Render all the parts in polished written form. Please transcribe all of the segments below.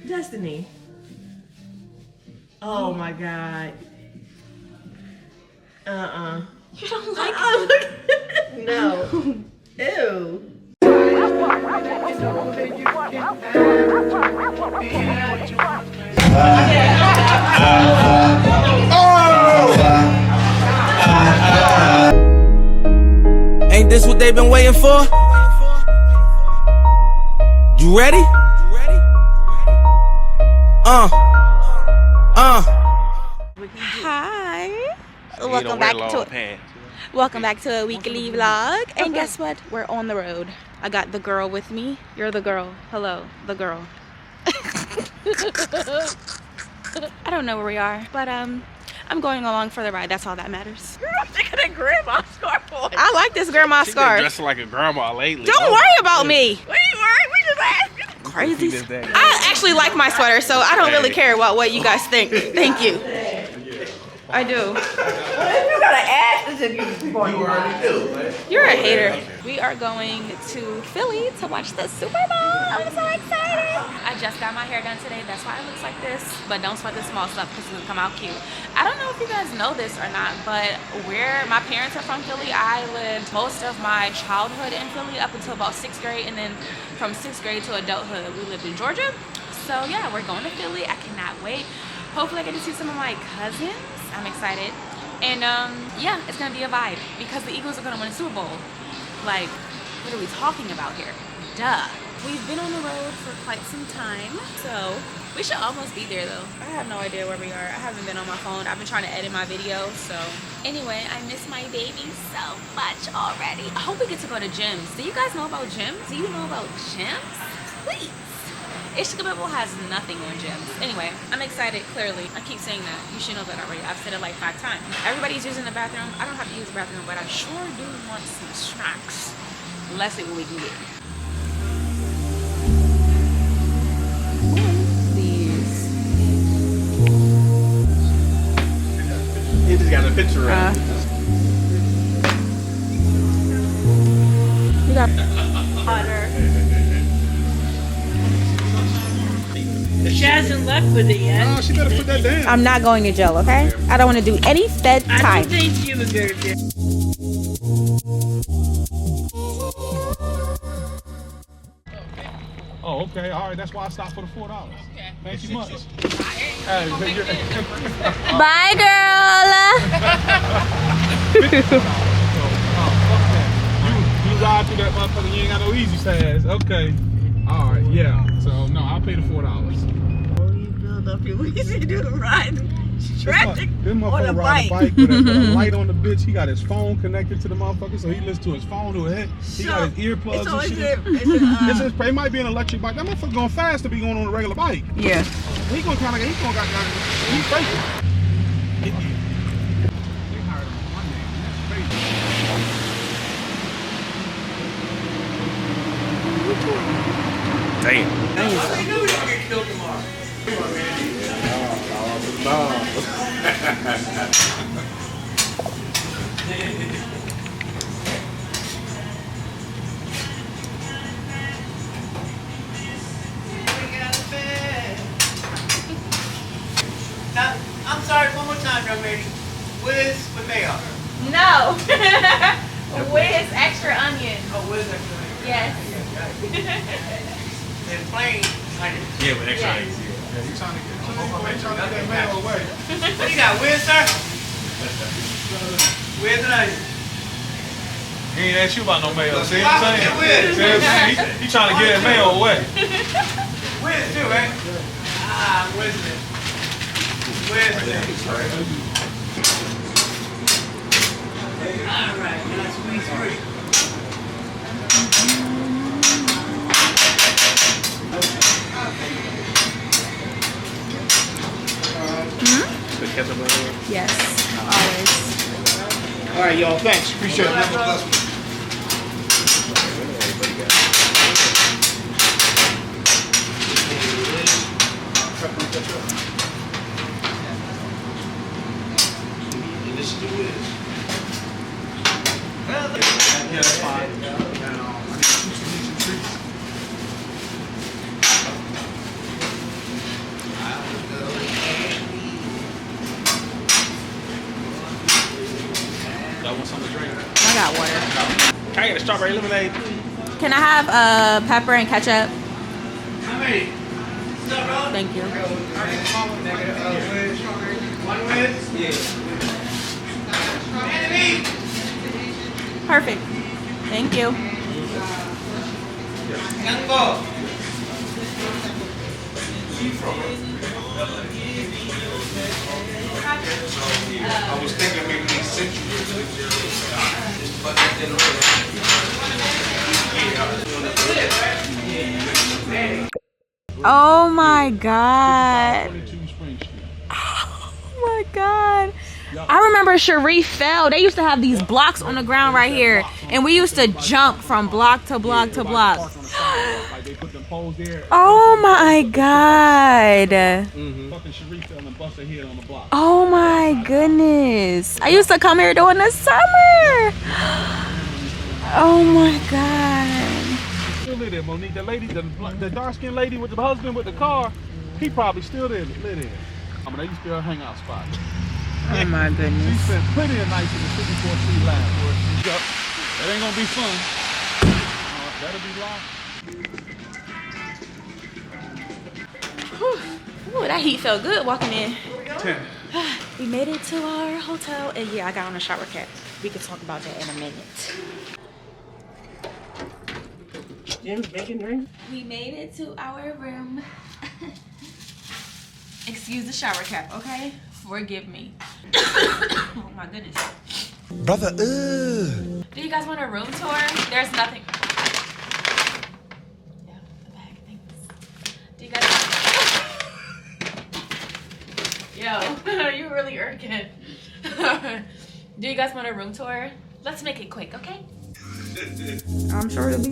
Destinee. Oh my God. You don't like it? No. Ew. Ain't this what they've been waiting for? You ready? Hi. Welcome back to a weekly vlog. And guess what? We're on the road. I got the girl with me. You're the girl. Hello, the girl. I don't know where we are, but I'm going along for the ride. That's all that matters. Girl, I'm thinking of grandma scarf on. I like this grandma scarf. Dressing like a grandma lately. Don't worry about me. We ain't worried. We just asking. Crazy. I actually like my sweater, so I don't really care about what you guys think. Thank you. I do. You gotta ask this if you already do. You're a hater. We are going to Philly to watch the Super Bowl. I'm so excited. I just got my hair done today. That's why it looks like this. But don't sweat the small stuff because it's gonna come out cute. I don't know if you guys know this or not, but my parents are from Philly. I lived most of my childhood in Philly up until about 6th grade, and then from 6th grade to adulthood, we lived in Georgia. So yeah, we're going to Philly. I cannot wait. Hopefully I get to see some of my cousins. I'm excited. And yeah, it's gonna be a vibe because the Eagles are gonna win a Super Bowl. Like, what are we talking about here? Duh. We've been on the road for quite some time, so we should almost be there though. I have no idea where we are. I haven't been on my phone. I've been trying to edit my video, so. Anyway, I miss my baby so much already. I hope we get to go to gyms. Do you guys know about gyms? Do you know about gyms? Please. Ishkabibble has nothing on gyms. Anyway, I'm excited, clearly. I keep saying that. You should know that already. I've said it like 5 times. Everybody's using the bathroom. I don't have to use the bathroom, but I sure do want some snacks. Let's see what we can get. These. He just got a picture of it. You got butter. She hasn't left with it yet. Oh, she better put that down. I'm not going to jail, okay? I don't want to do any fed I time. don't think you were good. Oh, okay. All right. That's why I stopped for the $4. Okay. Thank you much. Bye, girl. You ride through that motherfucker. You ain't got no easy fast. Okay. All right. Yeah. So no, I'll pay the $4. Oh, you build up your easy to do the ride. Traffic This on a motherfucker ride a bike with a light on the bitch. He got his phone connected to the motherfucker, so he listens to his phone to it. He got his earplugs So and is shit. It might be an electric bike. That motherfucker going fast to be going on a regular bike. Yeah. He gonna kind of, he's faking. They hired him on Monday. That's crazy. Damn. They knew he was gonna get killed tomorrow. Now, I'm sorry, one more time, young lady. Whiz with mayo. No. With extra onion. Oh, whiz extra mayo. Yes. And plain onion. Yeah, but extra Yes. Yeah, you trying to get that mail away. What you got, whiz, sir? Whiz and onion. He ain't asked you about no mail. See Why what I'm would you saying? whiz? See what I'm saying? He trying to get that mail away. Whiz too, right? Ah, whiz it. Whiz it. All right, now squeeze free. The ketchup mayo. Yes. Always. All right, y'all. Thanks. Appreciate it. Yeah, that's fine. I need some treats. got water. Can I get a strawberry lemonade? Can I have pepper and ketchup? How many? Stop rolling. Thank you. One with? Yeah. Perfect. Thank you. Young boy. I was thinking maybe they sent you. But that didn't Oh my god. Oh my god. I remember Sharif fell. They used to have these blocks on the ground right here, and we used to jump from block to block to block. Oh my god. Oh my goodness. I used to come here during the summer. Oh my god. Still live there, Monique. The lady, the dark-skinned lady with the husband with the car, he probably still live there. I mean, they used to be a hangout spot. Oh my She goodness. spent plenty of nights in the 54th Street Lounge. Yep. That ain't gonna be fun. That'll be locked. Ooh, that heat felt good walking in. We made it to our hotel, and yeah, I got on a shower cap. We can talk about that in a minute. Jim's making drinks. We made it to our room. Excuse the shower cap, okay? Forgive me. Oh my goodness. Brother, Do you guys want a room tour? There's nothing. Yeah, the bag, thanks. Do you guys? Yo, you really irking. Do you guys want a room tour? Let's make it quick, okay? I'm sure it'll be.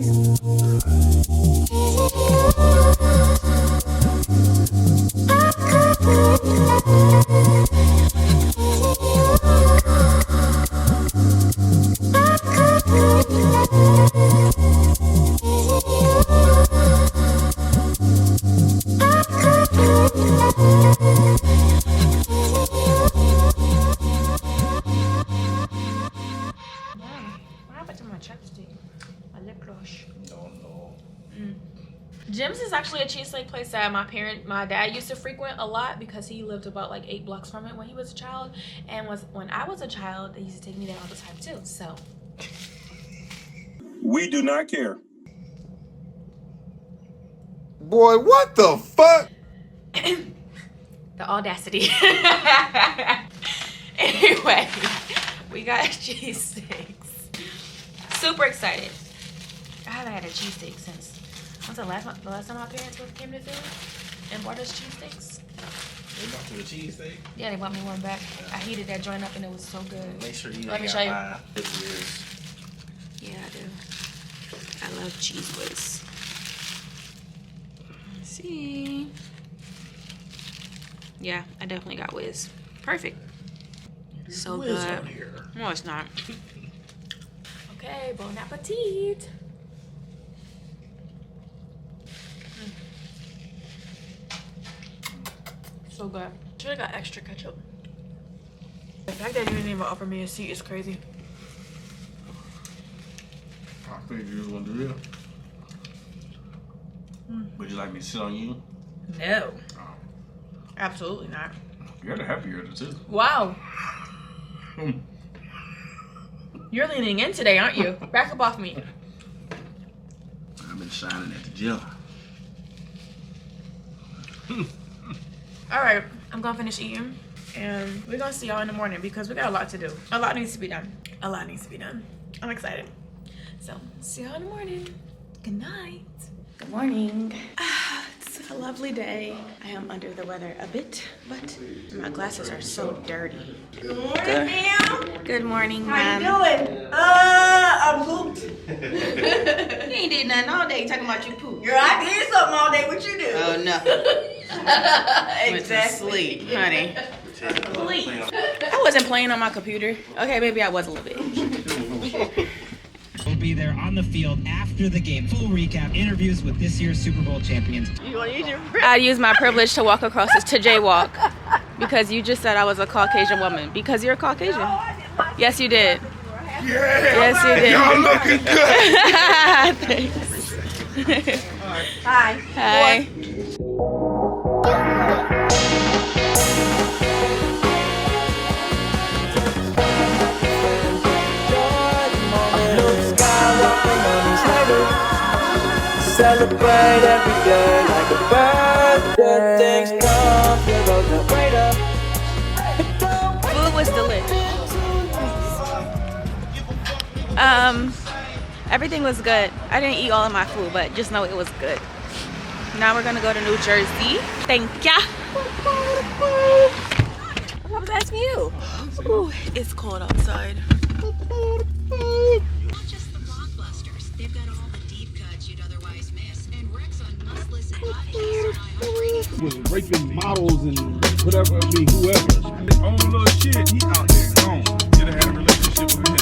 Jim's is actually a cheesesteak place that my dad used to frequent a lot because he lived about like 8 blocks from it when he was a child, and when I was a child, they used to take me there all the time too. So we do not care. Boy, what the fuck? the audacity. Anyway, we got cheesesteaks. Super excited. I haven't had a cheesesteak since. When's the last time my parents came to Philly and bought us cheesesteaks? They bought you a cheesesteak? Yeah, they bought me one back. I heated that joint up and it was so good. Make sure you Let me show you. Yeah, Yeah, I do. I love Cheese Whiz. Let's see. Yeah, I definitely got Whiz. Perfect. So Whiz good. on here. No, it's not. Okay, bon appetit. So good. Should have got extra ketchup. The fact that you didn't even offer me a seat is crazy. I figured you was gonna do that. Would you like me to sit on you? No. Absolutely not. You're the happier of the two. Wow. You're leaning in today, aren't you? Back up off me. I've been shining at the gym. All right, I'm gonna finish eating and we're gonna see y'all in the morning because we got a lot to do. A lot needs to be done. A lot needs to be done. I'm excited. So, see y'all in the morning. Good night. Good morning. It's a lovely day. I am under the weather a bit, but my glasses are so dirty. Good morning, ma'am. Good morning, How ma'am. you doing? I'm pooped. You ain't did nothing all day talking about you poop. Girl, I did something all day. What you do? Oh, nothing. Went to sleep, honey. Please. I wasn't playing on my computer. Okay, maybe I was a little bit. We'll be there on the field after the game. Full recap, interviews with this year's Super Bowl champions. You want to use your I used my privilege to walk across this to jaywalk because you just said I was a Caucasian woman because you're a Caucasian. Yes, you did. Yes, you did. Y'all looking good. Thanks. Hi. Hi. Celebrate every day like a birthday. Things come, heroes that wait up. Food was delicious. Everything was good. I didn't eat all of my food, but just know it was good. Now we're gonna go to New Jersey. Thank ya. I was asking you. Ooh, it's cold outside. Not just the blockbusters. They've got all the deep cuts you'd otherwise miss. And Rex on must listen podcasts on iHeartRadio. Was raping models and whatever, I mean, whoever. His own little shit, he out there gone. Should have had a relationship with him.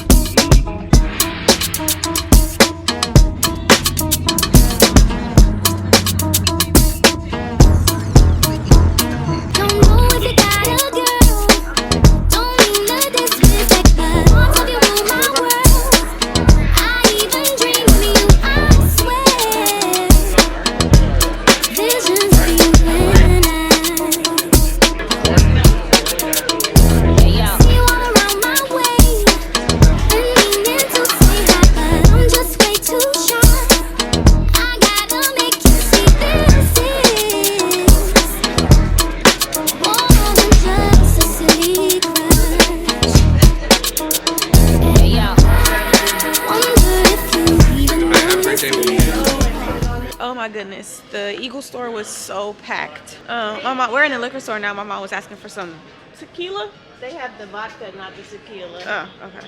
Oh my goodness, the Eagle store was so packed. We're in the liquor store now. My mom was asking for some tequila. They have the vodka, not the tequila. Oh, okay.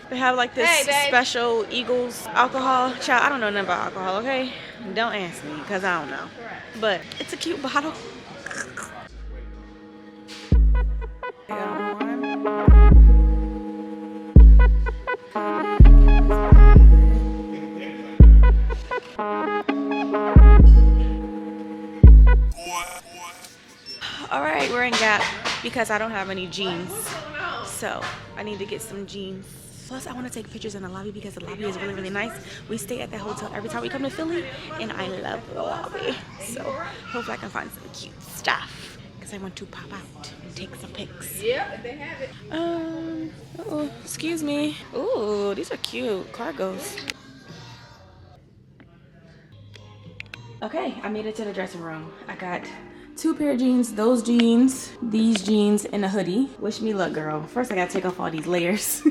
They have like this special Eagles alcohol. Child, I don't know nothing about alcohol, okay? Don't ask me, because I don't know. But it's a cute bottle. All right, we're in Gap because I don't have any jeans. So I need to get some jeans. Plus, I want to take pictures in the lobby because the lobby is really, really nice. We stay at that hotel every time we come to Philly, and I love the lobby. So hopefully I can find some cute stuff because I want to pop out and take some pics. Yeah, they have it. Oh, excuse me. Ooh, these are cute cargos. Okay, I made it to the dressing room. I got 2 pair of jeans, those jeans, these jeans, and a hoodie. Wish me luck, girl. First, I gotta take off all these layers. I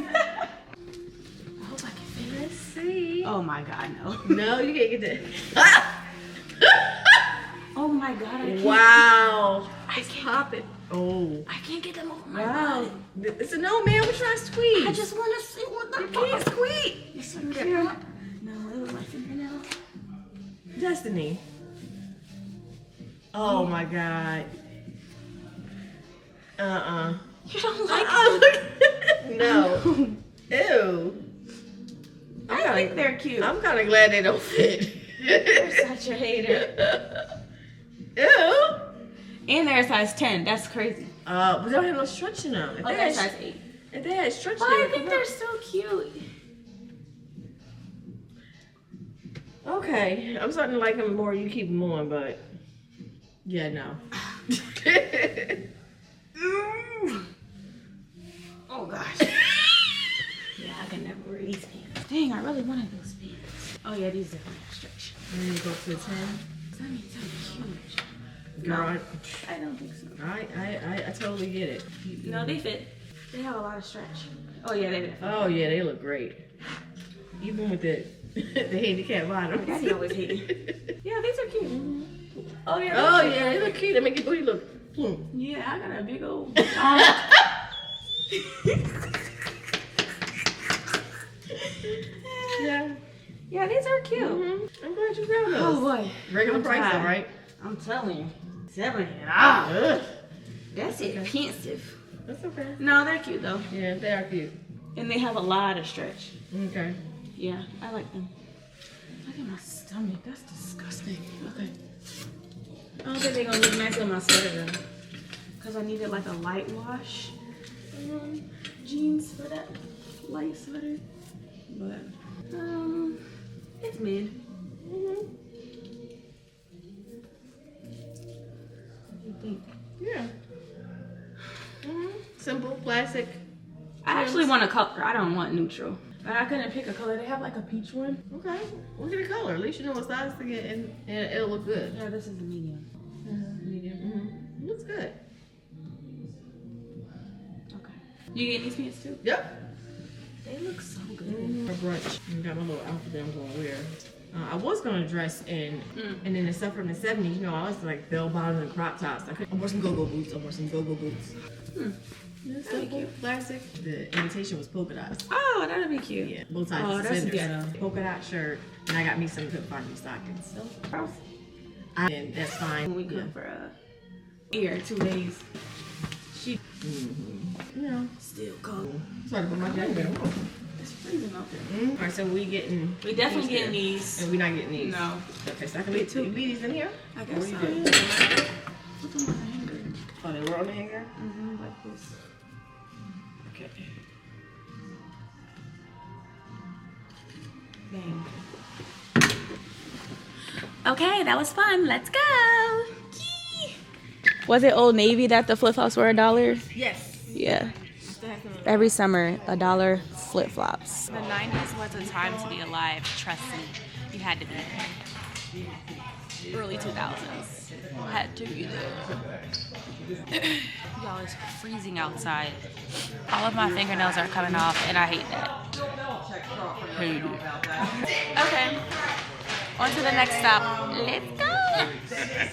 hope I can fit this. See? Oh my God, no. No, you can't get that. Oh my God, I can't. Wow. I can't. Pop it. Oh. I can't get them over my Wow. body. It's a no, man. We're trying to squeeze. I just want to see what the You can't fuck. squeeze. You see that pop? No, it was my fingernail. Destinee. Oh my God. You don't like them? No. Ew. I think they're cute. I'm kind of glad they don't fit. You're such a hater. Ew. And they're a size 10. That's crazy. But they don't have no stretch in them. If Oh, they they're had- size 8. If they had stretch, Well, they I would think come they're up. so cute. Okay, I'm starting to like them more. You keep them on, but yeah, no. Oh gosh. Yeah, I can never wear these pants. Dang, I really wanted those pants. Oh yeah, these definitely have stretch. And then you go to the 10. Cause I mean, it's so huge. Girl, I don't think so. I totally get it. No, they fit. They have a lot of stretch. Oh yeah, they do. Oh yeah, they look great. Even with the handicap bottom. Daddy always hated. Yeah, these are cute. Oh yeah. Oh yeah, they look cute. They make your booty look. Yeah, I got a big old. Yeah. Yeah, these are cute. I'm glad you found those. Oh boy. Regular I'm price, tired. though, right? I'm telling you. $70. Ugh. That's expensive. That's okay. No, they're cute though. Yeah, they are cute. And they have a lot of stretch. Okay. Yeah, I like them. Look at my stomach. That's disgusting. Okay. I don't think they're gonna look nice on my sweater though. Cause I needed like a light wash jeans for that light sweater. but it's mid. Mm-hmm. What do you think? Yeah. Mm-hmm. Simple, classic. I actually want a color. I don't want neutral. But I couldn't pick a color. They have like a peach one. Okay. We'll get a color. At least you know what size to get, and it'll look good. Yeah, this is the medium. Medium. Mm-hmm. Looks good. Okay. You get these pants too? Yep. They look so good. For brunch, I got my little outfit that I'm gonna wear. I was gonna dress in, and then the stuff from the 70s, you know, I was like bell bottoms and crop tops. I wore some go-go boots. Simple, classic. The invitation was polka dots. Oh, that'd be cute. Yeah, both sides. Oh, that's ghetto. Polka dot shirt, and I got me some Pip Farmy stockings. So, and that's fine. When we cook for here 2 days. She, you know, still cold. Sorry to put my jacket on. It's freezing out there. All right, so we definitely getting these. And we're not getting these. No. Okay, so I can leave these in here. I guess so. Put them on the hanger. Oh, they were on the hanger. Like this. Okay. Bang. Okay, that was fun. Let's go. Yee. Was it Old Navy that the flip-flops were $1? Yes. Yeah. Every summer, $1 flip-flops. The 90s was a time to be alive. Trust me, you had to be there. Early 2000s, had to be there. Y'all, it's freezing outside. All of my fingernails are coming off, and I hate that. Hate it. Okay, on to the next stop. Let's go.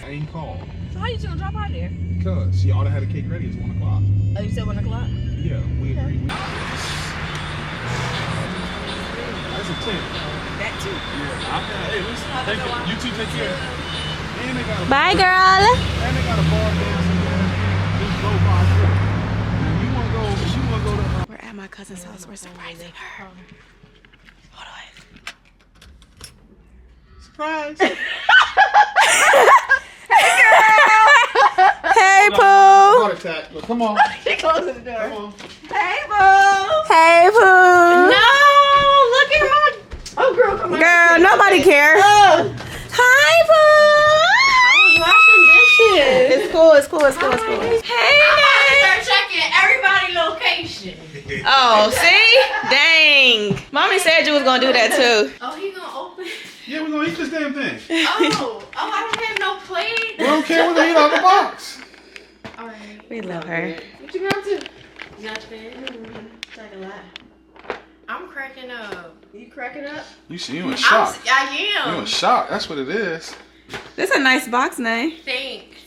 I ain't called. So how you gonna drop out there? Because she ought to have the cake ready. It's 1 o'clock. Oh, you said 1 o'clock? Yeah, we agree. That's a 10. That too. Yeah. Hey, listen. Thank you. You two take care. And they got a Bye, girl. And they got a bar dance in there. Just go by foot. Now you wanna go to We're at my cousin's house. We're surprising her. Hold on. surprise. Hey, Pooh. Heart attack. Look, come on. She closing the door. Come on. Hey, boo. Hey, Pooh. No, look at my. Oh, girl, come on. Girl, nobody cares. Oh, Hi, Pooh. washing dishes. It's cool. It's cool. It's cool. It's cool. Hey, They're checking everybody's location. oh, see? Dang. Mommy said you was gonna do that too. Oh, he gonna open. Yeah, we're gonna eat this damn thing. Oh, I don't have no plate. We don't care. We're gonna eat out the box. All right. We love her. What you got to? Nothing. It's like a lot. I'm cracking up. You cracking up? You in shock. I am. You in shock. That's what it is. This a nice box, Nay. Thanks.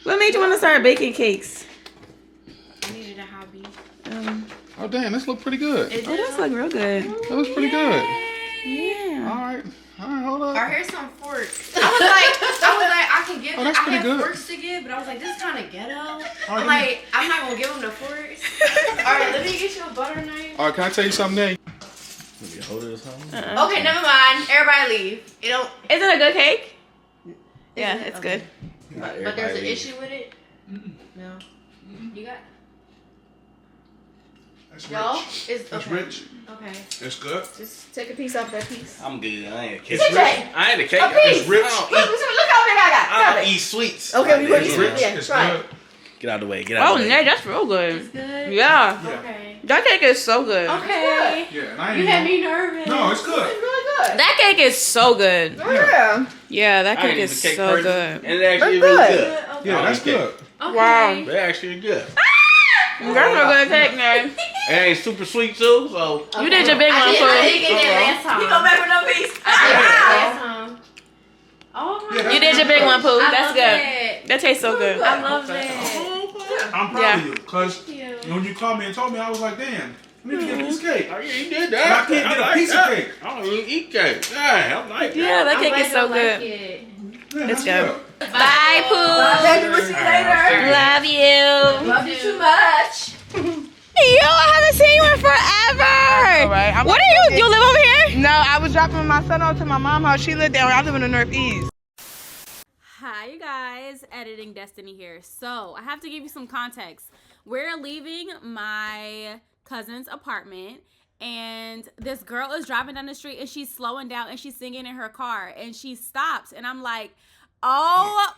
What made you want to start baking cakes? I needed a hobby. Oh damn, this look pretty good. Oh, this look real good. That looks pretty good. Yeah. All right, hold up. Or here's some forks. I was like, I can give. Oh, that's I pretty have good. forks to give, but I was like, this is kind of ghetto. I'm give like, I'm not gonna give them the forks. All right, let me get you a butter knife. All right, can I tell you something, Nate? Let me hold it or something. Okay, never mind. Everybody leave. It don't. Is it a good cake? Yeah, it's good. But there's an issue with it. No. You got. That's No, rich. it's That's okay. rich. Okay. It's good. Just take a piece off that piece. I'm good. I ain't a cake. CJ, I ain't a cake. a piece. It's rich. Look how big I got. I Stop don't it. eat sweets. Okay, we put It's these rich. Yeah, It's try good. it. Get out of the way. Get out Oh, of the way. Nay, that's real good. It's good. Yeah. Okay. That cake is so good. Okay. Yeah, and I ain't You had even- me nervous. No, it's good. It's really good. That cake is so good. Yeah. Yeah, that I cake ain't is even a cake so person, good. And it actually That's really good. good. Okay. Yeah, that's good. Okay. Wow. They're actually good. That's a good cake, Nay. It ain't super sweet too, so. You did your big one, I did Pooh. get that last time. You go back with no piece. I did that last time. Oh my Yeah, You did your big one, Pooh. I That's love good. that. That tastes so good. I love that. I'm proud Yeah. of you, cause when you called me and told me, I was like, damn, I need to get a piece of cake. Oh, yeah, you did And that. I can't get a like piece of that. cake. I don't even eat cake. Yeah, I like Yeah, that I'm cake glad is so you good. like it. Yeah, It's that's good. Bye, Pooh. Baby, we'll see you later. Love you. Love you too much. Yo, I haven't seen you in forever. Right. What are you live over here? No, I was dropping my son off to my mom's house. She lived there. I live in the Northeast. Hi, you guys. Editing Destiny here. So, I have to give you some context. We're leaving my cousin's apartment, and this girl is driving down the street and she's slowing down and she's singing in her car and she stops and I'm like, oh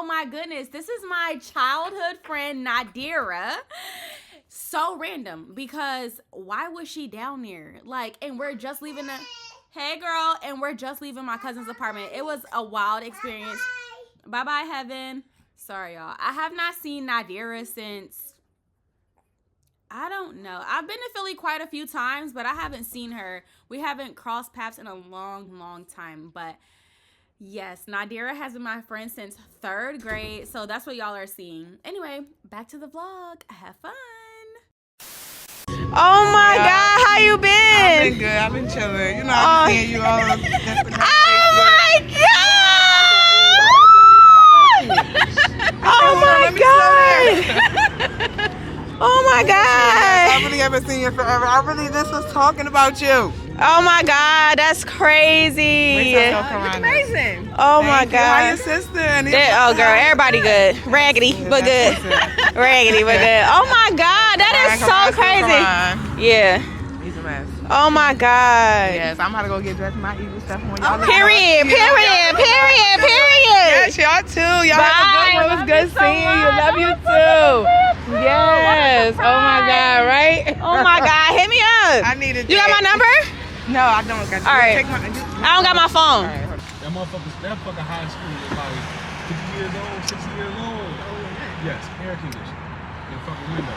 my goodness, this is my childhood friend Nadira. So random, because why was she down there? Like, and we're just leaving the, hey girl, and we're just leaving my cousin's apartment. It was a wild experience. Bye-bye, Heaven. Sorry, y'all. I have not seen Nadira since, I don't know. I've been to Philly quite a few times, but I haven't seen her. We haven't crossed paths in a long time, but yes, Nadira has been my friend since 3rd grade, so that's what y'all are seeing. Anyway, back to the vlog. Have fun. Oh my God, how you been? I've been good. I've been chilling. You know, I've been seeing you all over the Oh my God! Oh my God! Oh my God! I really haven't seen you forever. I really just was talking about you. Oh my God, that's crazy. Amazing. Oh my How God. your sister? And Oh girl, everybody good. Raggedy, but good. Raggedy, but good. Oh my God, that is so crazy. Yeah. He's a mess. Oh my God. Yes, I'm about to go get dressed in my evil stuff. Y'all Period. Yes, y'all too. Y'all have a good one. It was good seeing you. Love you too. Yes. Oh my God, right? Oh my God, hit me up. I needed You got my number? No, I don't. Got you. All right. Take my, I don't got my phone. That fucking high school is like 50 years old, 60 years old. Yes, air conditioning. And fucking window.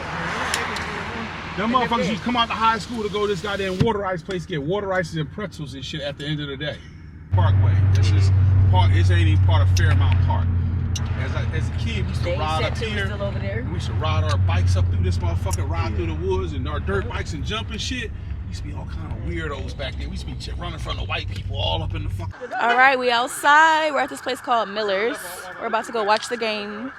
Them motherfuckers used to come out to high school to go to this goddamn water ice place, get water ices and pretzels and shit at the end of the day. Parkway. This is part. This ain't even part of Fairmount Park. As a kid, we used to ride up here. We used to ride our bikes up through this motherfucker, ride through the woods, and our dirt bikes and jump and shit. Used to be all kind of weirdos back there. We used to be running from the white people all up in the fucking. All right, we outside. We're at this place called Miller's. We're about to go watch the game.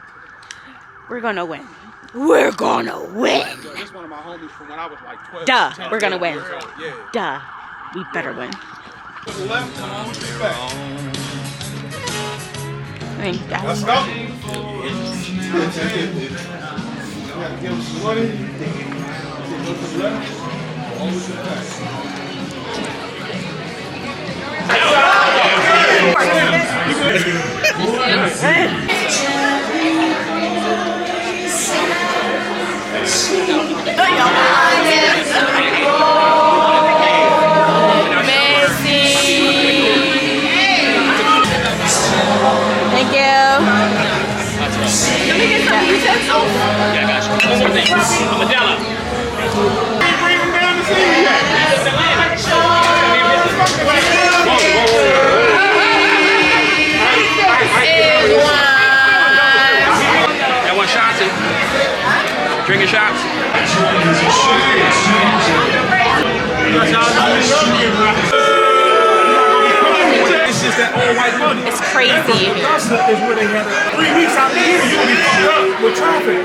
We're gonna win. We're gonna win. This one of my homies from when I was like 12. Duh, we're gonna win. Yeah. Duh, we better win. To the left, come on, to the back. Let's go. Gotta give him some money. Go to the left. Always to the back. Thank you. Let me get some utensils. Yeah, I got you. One more thing. I'm a Della. That one shots it. Drinking shots. It's crazy. Augusta is where they had 3 weeks out of the year. You're gonna be fucked up with traffic.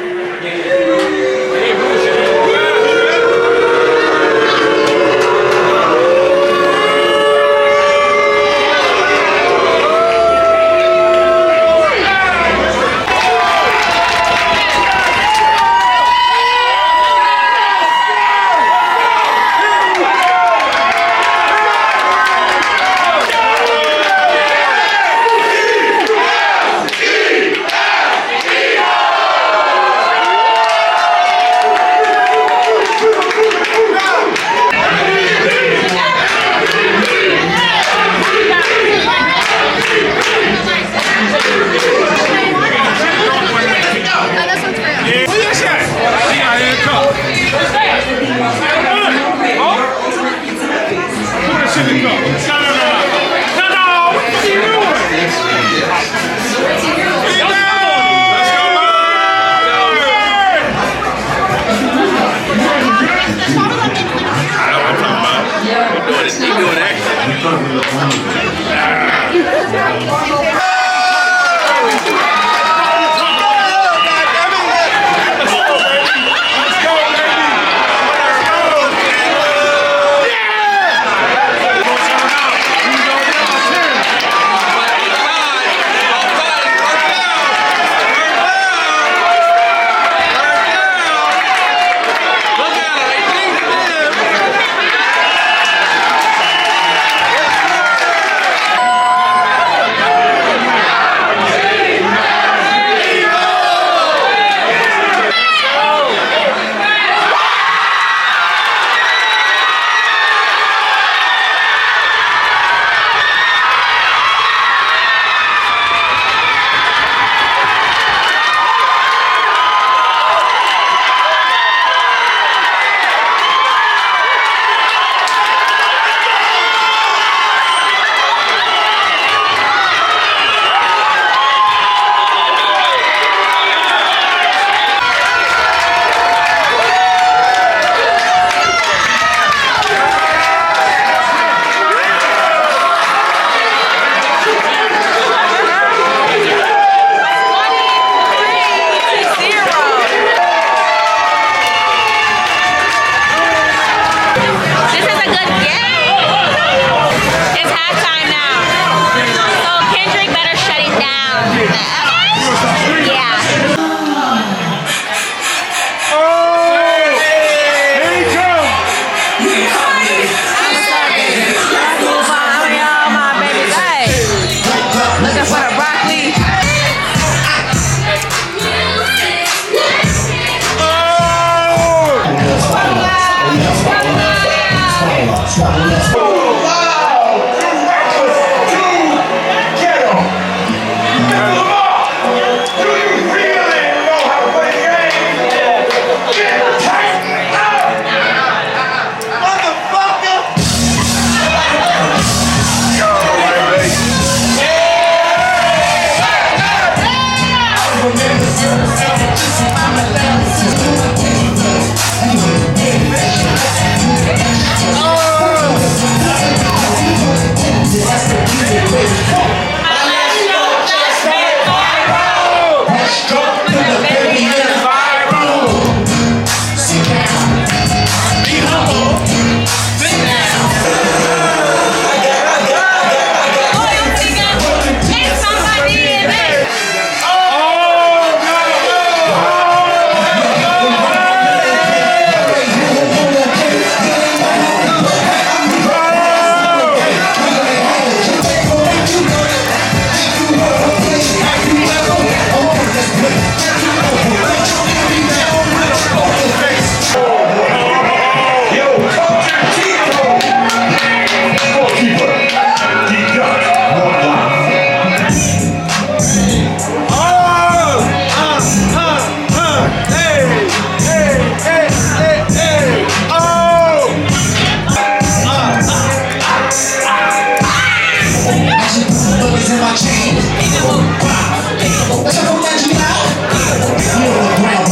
my chain.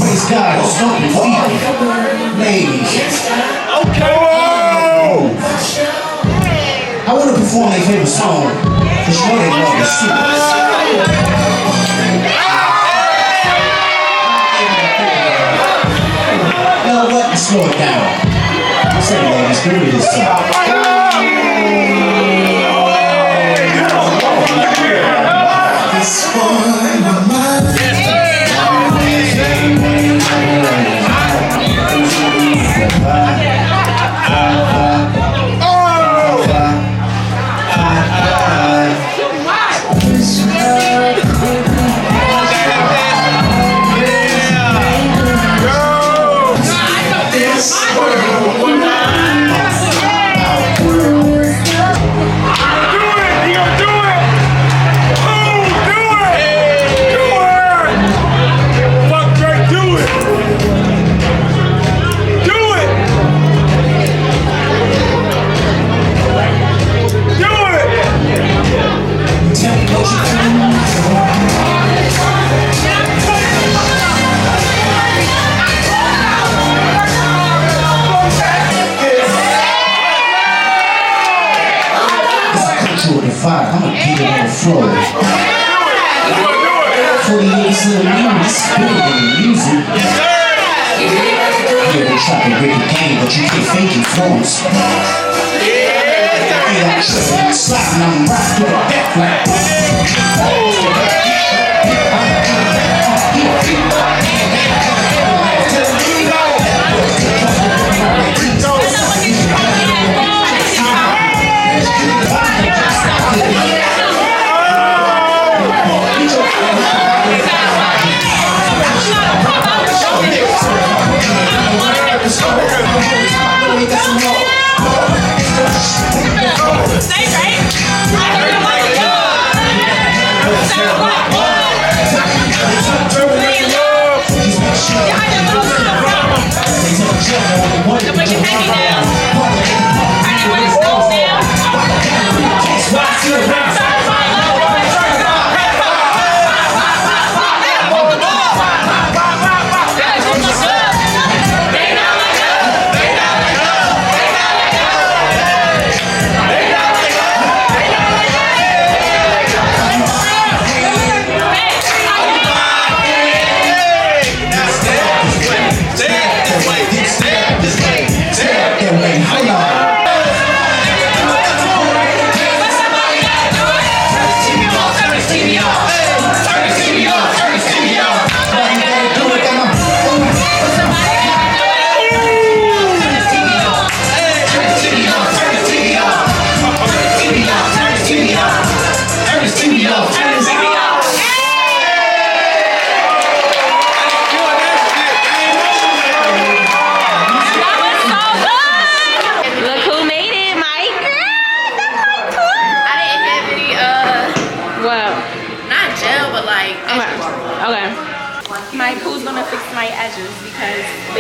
Praise God, stomping feet, ladies. Okay. Whoa. I want to perform their favorite song, because you know they love this too. You know what? Let's slow it down. Say, ladies, give me this song. This one, my mind. I'm gonna get it on the floor. 48 centimeters, spinning in the music. Yeah, they try to break the game, but you can't fake influence. Yeah, I'm tripping, I'm sliding, I'm right through the back like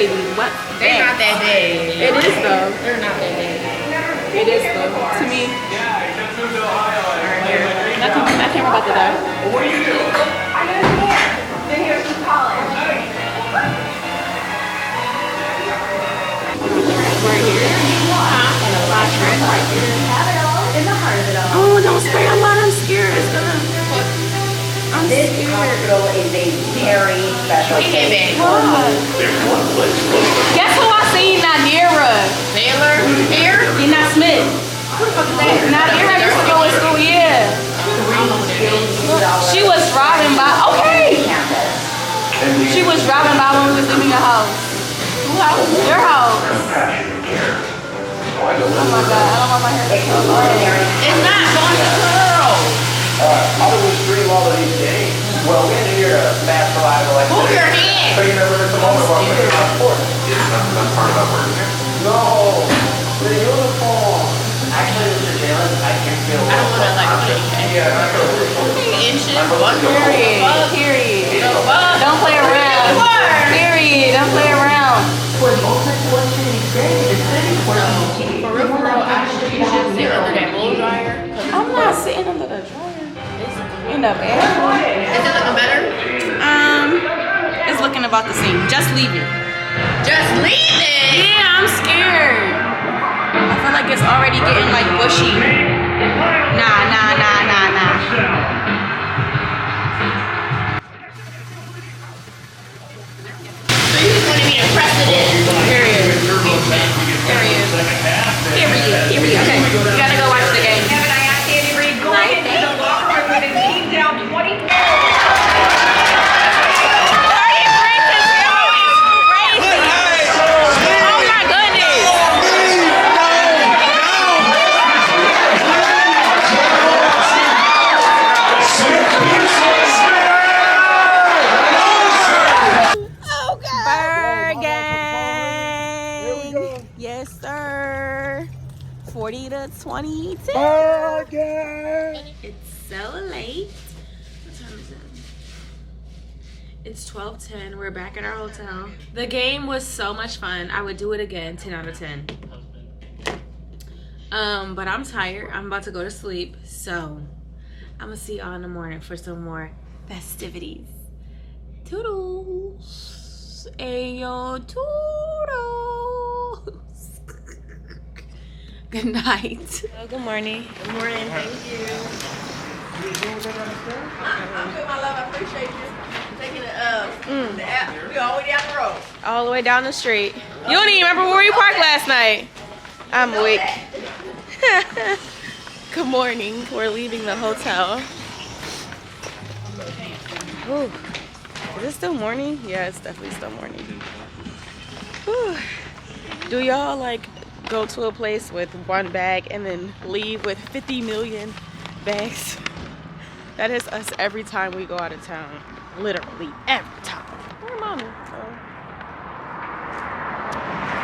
baby, what? They're not that big. It is though. They're not that big. It is though. To me. I can't remember about the dog. What do you do? Been here since college. Right here. And a flash right here. In the heart of it all. Oh, don't spray a lot. I'm scared. It's gonna. This hospital is a very special place. Guess who I seen Nadira? Taylor? Here? You're not Smith. Who the fuck is that? Nadira used to go to school, yeah. She was driving by. Okay. She was driving by when we was leaving your house. Who house? Your house. Oh my God, I don't want my hair to curl. It's not going to curl. Hollywood stream all of these games. Well, we had to hear a fast reliable like move your hand. So you never heard the moment about putting on sports. Is that the best part about working here? No, the uniform. Actually, Mr. Jalen, I can feel. I don't want to like put it. Yeah, I feel. Inches. Period. Period. Don't play around. Period. Don't play around. For real, I should sit under that blow dryer. I'm not sitting under the dryer. It's window, babe. Is it looking better? It's looking about the same. Just leave it. Just leave it? Yeah, I'm scared. I feel like it's already getting like bushy. Nah. So you just wanted me to press it in. Period. Okay, we gotta go watch the game. Kevin, I asked Andy Reid, go ahead to the locker room with his team down 24. Yes, sir. 40 to 22. It's so late. What time is it? It's 12:10. We're back at our hotel. The game was so much fun. I would do it again. 10 out of 10. But I'm tired. I'm about to go to sleep. So I'm gonna see y'all in the morning for some more festivities. Toodles. Ayo, toodles. Good night. Oh, good morning. Good morning. Thank you. I'm good, my love. I appreciate you taking the app. We all the way down the road. All the way down the street. You don't even remember where we parked last night. I'm awake. Good morning. We're leaving the hotel. Ooh. Is it still morning? Yeah, it's definitely still morning. Whew. Do y'all like go to a place with one bag and then leave with 50 million bags? That is us every time we go out of town. Literally every time. Where mommy?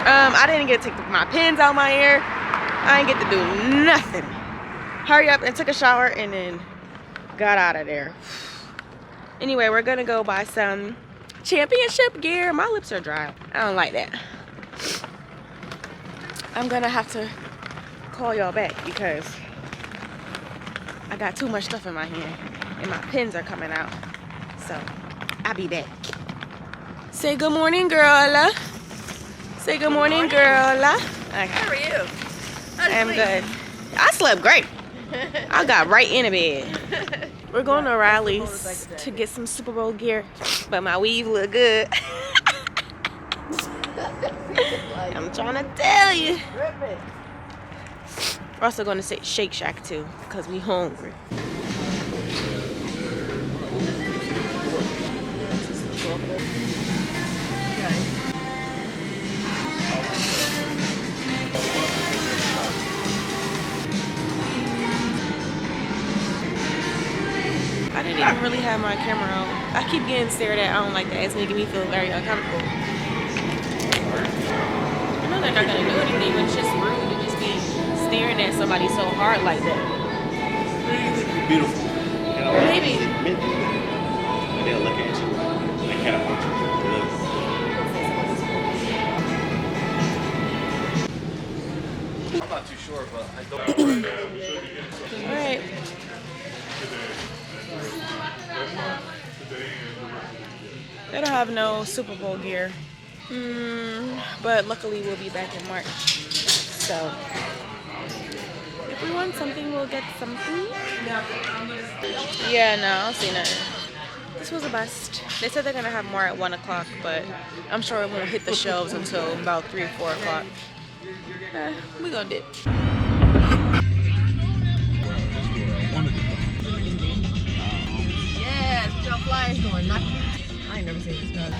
I didn't get to take my pins out my ear. I didn't get to do nothing. Hurry up and took a shower and then got out of there. Anyway, we're gonna go buy some championship gear. My lips are dry. I don't like that. I'm gonna have to call y'all back because I got too much stuff in my hand and my pins are coming out. So I'll be back. Say good morning, girl. Say good morning, girl. Okay. How are you? I'm good. I slept great. I got right in the bed. We're going to Riley's to get some Super Bowl gear, but my weave look good. I'm trying to tell you. We're also going to Shake Shack too, because we hungry. I didn't even really have my camera on. I keep getting stared at. I don't like that. It's making me feel very uncomfortable. I know they're not gonna do anything, but it's just rude to just be staring at somebody so hard like that. You're beautiful. You know, maybe. When they'll look at you, they kind of want you to look. I'm not too sure, but I don't. All right. They don't have no Super Bowl gear. But luckily we'll be back in March. So if we want something, we'll get something. Yeah, no, I don't see nothing. This was a bust. They said they're gonna have more at 1 o'clock, but I'm sure it won't hit the shelves until about 3 or 4 o'clock. We gonna dip. Yes, what y'all flyers doing? I ain't never seen this guy.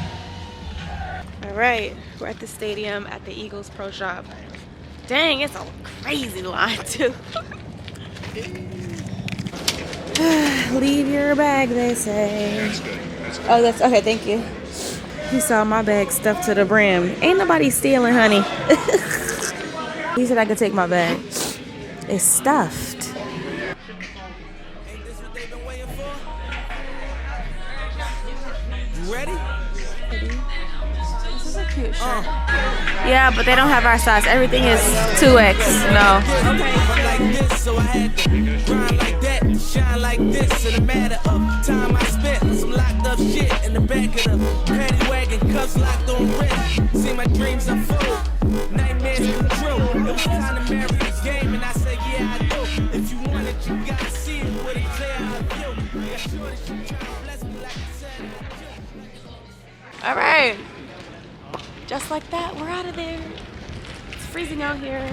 All right, we're at the stadium at the Eagles Pro Shop. Dang, it's a crazy line too. Leave your bag, they say. Oh, that's okay, thank you. He saw my bag stuffed to the brim. Ain't nobody stealing, honey. He said I could take my bag. It's stuffed. Ready? This is a cute shirt. Yeah, but they don't have our size. Everything is 2X. No. Okay, like this, so I had to grind like that, shine like this, in a matter of negative. Paddy wagon, cuffs locked on wrist. See my dreams are full. Nightmares come true. It was time to marry this game, and I said, yeah, I do. If you want it, you gotta see it with a clear eye view. Yeah, sure that you try to bless me like I said. All right. Just like that, we're out of there. It's freezing out here.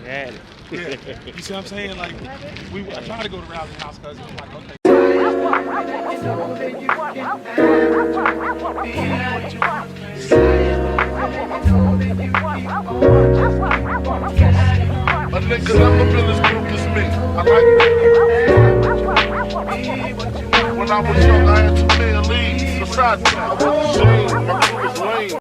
Yeah. You see what I'm saying? Like, I tried to go to Rally's house because it was like, okay. My niggas, I'm a village group, it's me. I like when I was young, I had 2 million leads. Besides, I wasn't ashamed. My crew was lame.